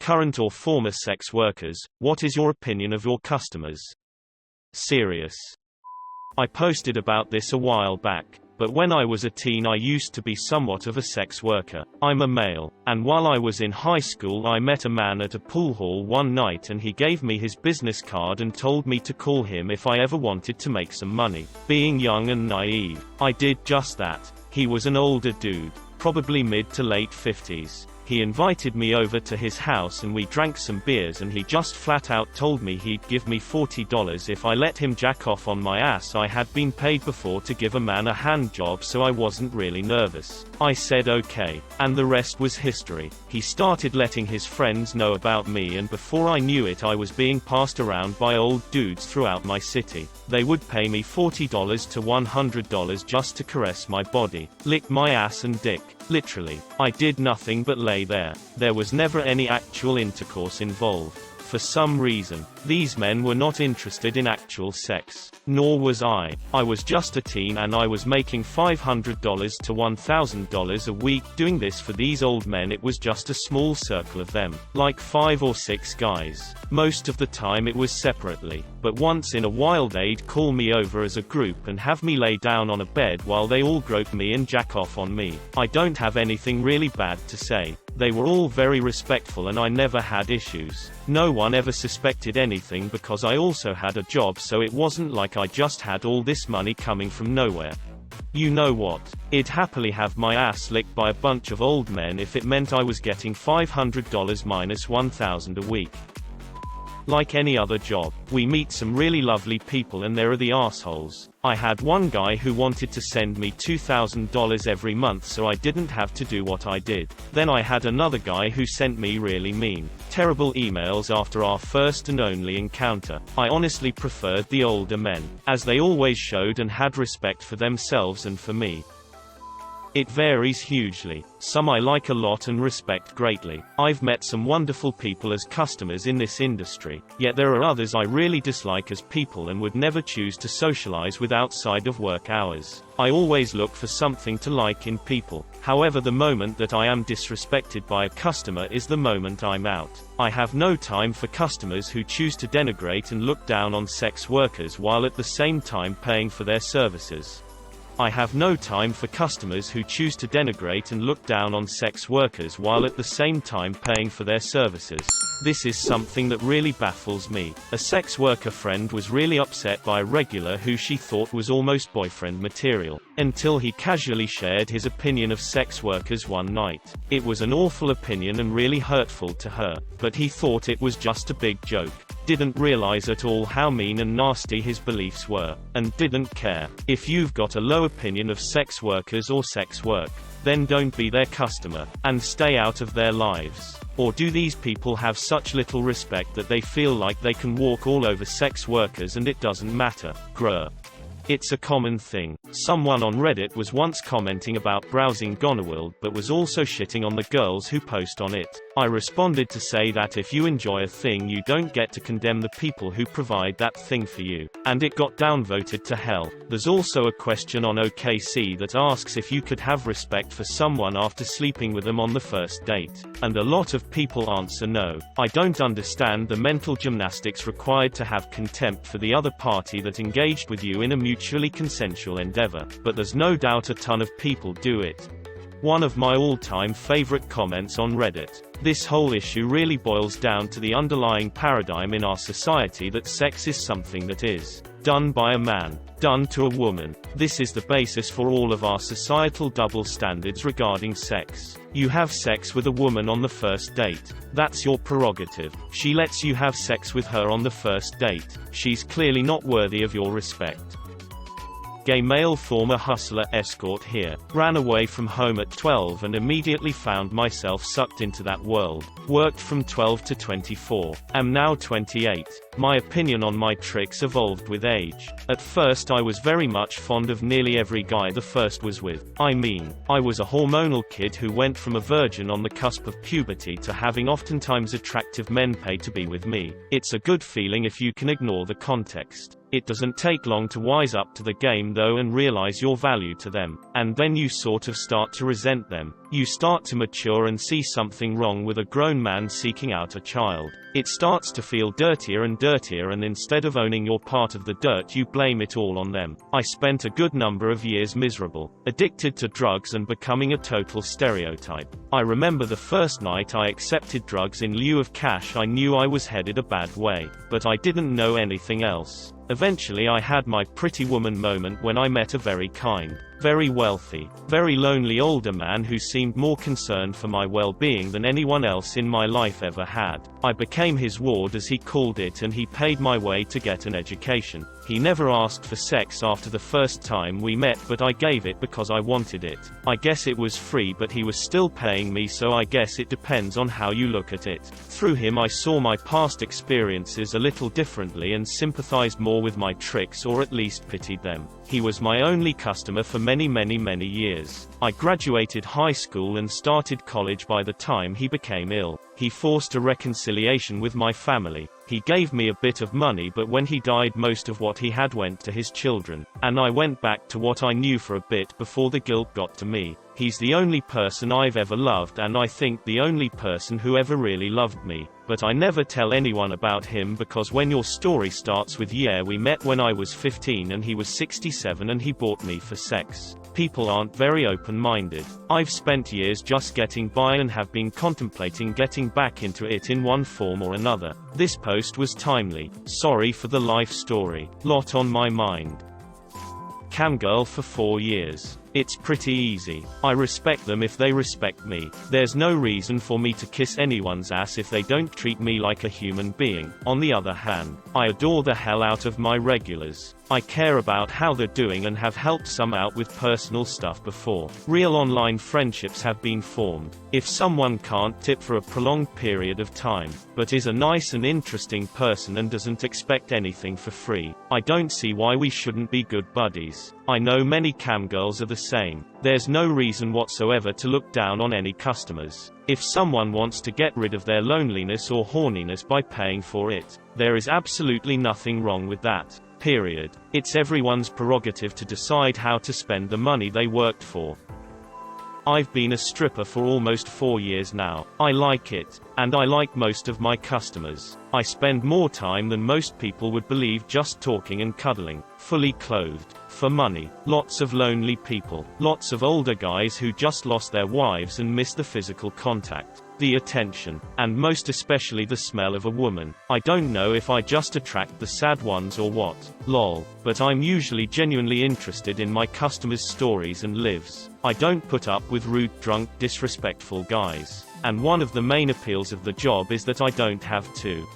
Current or former sex workers, what is your opinion of your customers? Serious. I posted about this a while back, but when I was a teen I used to be somewhat of a sex worker. I'm a male, and while I was in high school I met a man at a pool hall one night and he gave me his business card and told me to call him if I ever wanted to make some money. Being young and naive, I did just that. He was an older dude, probably mid to late 50s. He invited me over to his house and we drank some beers and he just flat out told me he'd give me $40 if I let him jack off on my ass. I had been paid before to give a man a hand job, so I wasn't really nervous. I said okay, and the rest was history. He started letting his friends know about me and before I knew it I was being passed around by old dudes throughout my city. They would pay me $40 to $100 just to caress my body, lick my ass and dick. Literally. I did nothing but lay there. There was never any actual intercourse involved. For some reason, these men were not interested in actual sex. Nor was I. I was just a teen and I was making $500 to $1,000 a week doing this for these old men. It was just a small circle of them, like 5 or 6 guys. Most of the time it was separately, but once in a while they'd call me over as a group and have me lay down on a bed while they all grope me and jack off on me. I don't have anything really bad to say. They were all very respectful and I never had issues. No one ever suspected anything because I also had a job, so it wasn't like I just had all this money coming from nowhere. You know what? I'd happily have my ass licked by a bunch of old men if it meant I was getting $500 minus $1,000 a week. Like any other job, we meet some really lovely people and there are the assholes. I had one guy who wanted to send me $2,000 every month so I didn't have to do what I did. Then I had another guy who sent me really mean, terrible emails after our first and only encounter. I honestly preferred the older men, as they always showed and had respect for themselves and for me. It varies hugely. Some I like a lot and respect greatly. I've met some wonderful people as customers in this industry, yet there are others I really dislike as people and would never choose to socialize with outside of work hours. I always look for something to like in people. However, the moment that I am disrespected by a customer is the moment I'm out. I have no time for customers who choose to denigrate and look down on sex workers while at the same time paying for their services. I have no time for customers who choose to denigrate and look down on sex workers while at the same time paying for their services. This is something that really baffles me. A sex worker friend was really upset by a regular who she thought was almost boyfriend material, until he casually shared his opinion of sex workers one night. It was an awful opinion and really hurtful to her, but he thought it was just a big joke. Didn't realize at all how mean and nasty his beliefs were, and didn't care. If you've got a low opinion of sex workers or sex work, then don't be their customer, and stay out of their lives. Or do these people have such little respect that they feel like they can walk all over sex workers and it doesn't matter? Grr. It's a common thing. Someone on Reddit was once commenting about browsing Gonerworld but was also shitting on the girls who post on it. I responded to say that if you enjoy a thing you don't get to condemn the people who provide that thing for you. And it got downvoted to hell. There's also a question on OKC that asks if you could have respect for someone after sleeping with them on the first date. And a lot of people answer no. I don't understand the mental gymnastics required to have contempt for the other party that engaged with you in a mutually consensual endeavor, but there's no doubt a ton of people do it. One of my all-time favorite comments on Reddit. This whole issue really boils down to the underlying paradigm in our society that sex is something that is done by a man, done to a woman. This is the basis for all of our societal double standards regarding sex. You have sex with a woman on the first date. That's your prerogative. She lets you have sex with her on the first date. She's clearly not worthy of your respect. Gay male former hustler escort here. Ran away from home at 12 and immediately found myself sucked into that world. Worked from 12 to 24. Am now 28. My opinion on my tricks evolved with age. At first I was very much fond of nearly every guy the first was with. I mean, I was a hormonal kid who went from a virgin on the cusp of puberty to having oftentimes attractive men pay to be with me. It's a good feeling if you can ignore the context. It doesn't take long to wise up to the game though and realize your value to them, and then you sort of start to resent them. You start to mature and see something wrong with a grown man seeking out a child. It starts to feel dirtier and dirtier, and instead of owning your part of the dirt, you blame it all on them. I spent a good number of years miserable, addicted to drugs and becoming a total stereotype. I remember the first night I accepted drugs in lieu of cash. I knew I was headed a bad way, but I didn't know anything else. Eventually I had my pretty woman moment when I met a very kind, very wealthy, very lonely older man who seemed more concerned for my well-being than anyone else in my life ever had. I became his ward, as he called it, and he paid my way to get an education. He never asked for sex after the first time we met, but I gave it because I wanted it. I guess it was free, but he was still paying me, so I guess it depends on how you look at it. Through him I saw my past experiences a little differently and sympathized more with my tricks, or at least pitied them. He was my only customer for many years. I graduated high school and started college by the time he became ill. He forced a reconciliation with my family. He gave me a bit of money, but when he died most of what he had went to his children, and I went back to what I knew for a bit before the guilt got to me. He's the only person I've ever loved, and I think the only person who ever really loved me. But I never tell anyone about him, because when your story starts with "yeah, we met when I was 15 and he was 67 and he bought me for sex," people aren't very open-minded. I've spent years just getting by and have been contemplating getting back into it in one form or another. This post was timely. Sorry for the life story. Lot on my mind. Camgirl for 4 years. It's pretty easy. I respect them if they respect me. There's no reason for me to kiss anyone's ass if they don't treat me like a human being. On the other hand, I adore the hell out of my regulars. I care about how they're doing and have helped some out with personal stuff before. Real online friendships have been formed. If someone can't tip for a prolonged period of time, but is a nice and interesting person and doesn't expect anything for free, I don't see why we shouldn't be good buddies. I know many camgirls are the same. There's no reason whatsoever to look down on any customers. If someone wants to get rid of their loneliness or horniness by paying for it, there is absolutely nothing wrong with that. Period. It's everyone's prerogative to decide how to spend the money they worked for. I've been a stripper for almost 4 years now. I like it, and I like most of my customers. I spend more time than most people would believe just talking and cuddling, fully clothed, for money. Lots of lonely people, lots of older guys who just lost their wives and miss the physical contact, the attention, and most especially the smell of a woman. I don't know if I just attract the sad ones or what, lol, but I'm usually genuinely interested in my customers' stories and lives. I don't put up with rude, drunk, disrespectful guys. And one of the main appeals of the job is that I don't have to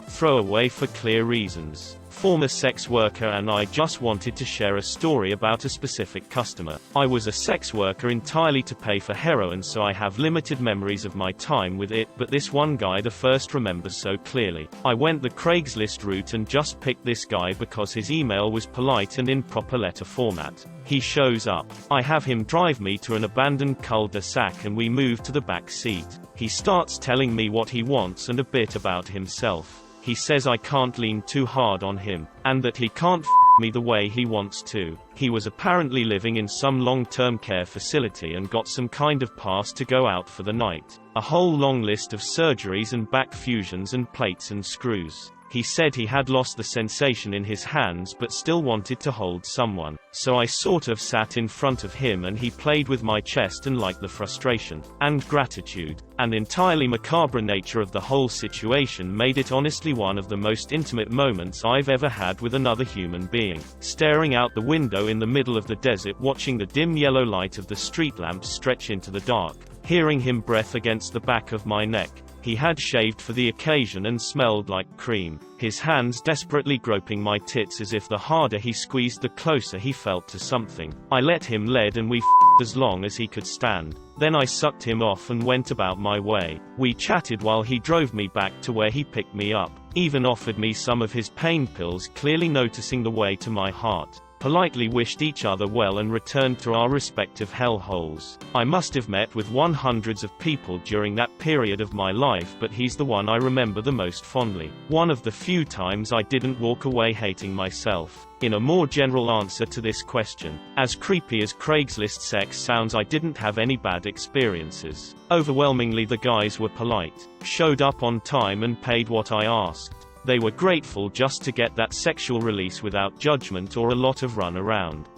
throw away for clear reasons. Former sex worker and I just wanted to share a story about a specific customer. I was a sex worker entirely to pay for heroin, so I have limited memories of my time with it, but this one guy the first remembers so clearly. I went the Craigslist route and just picked this guy because his email was polite and in proper letter format. He shows up. I have him drive me to an abandoned cul-de-sac and we move to the back seat. He starts telling me what he wants and a bit about himself. He says I can't lean too hard on him, and that he can't me the way he wants to. He was apparently living in some long-term care facility and got some kind of pass to go out for the night. A whole long list of surgeries and back fusions and plates and screws. He said he had lost the sensation in his hands but still wanted to hold someone. So I sort of sat in front of him and he played with my chest and liked the frustration and gratitude. And entirely macabre nature of the whole situation made it honestly one of the most intimate moments I've ever had with another human being. Staring out the window in the middle of the desert, watching the dim yellow light of the street lamps stretch into the dark, hearing him breath against the back of my neck. He had shaved for the occasion and smelled like cream. His hands desperately groping my tits as if the harder he squeezed the closer he felt to something. I let him lead and we f***ed as long as he could stand. Then I sucked him off and went about my way. We chatted while he drove me back to where he picked me up. Even offered me some of his pain pills, clearly noticing the way to my heart. politely wished each other well and returned to our respective hellholes. I must have met with hundreds of people during that period of my life, but he's the one I remember the most fondly. One of the few times I didn't walk away hating myself. In a more general answer to this question, as creepy as Craigslist sex sounds, I didn't have any bad experiences. Overwhelmingly the guys were polite, showed up on time and paid what I asked. They were grateful just to get that sexual release without judgment or a lot of run around.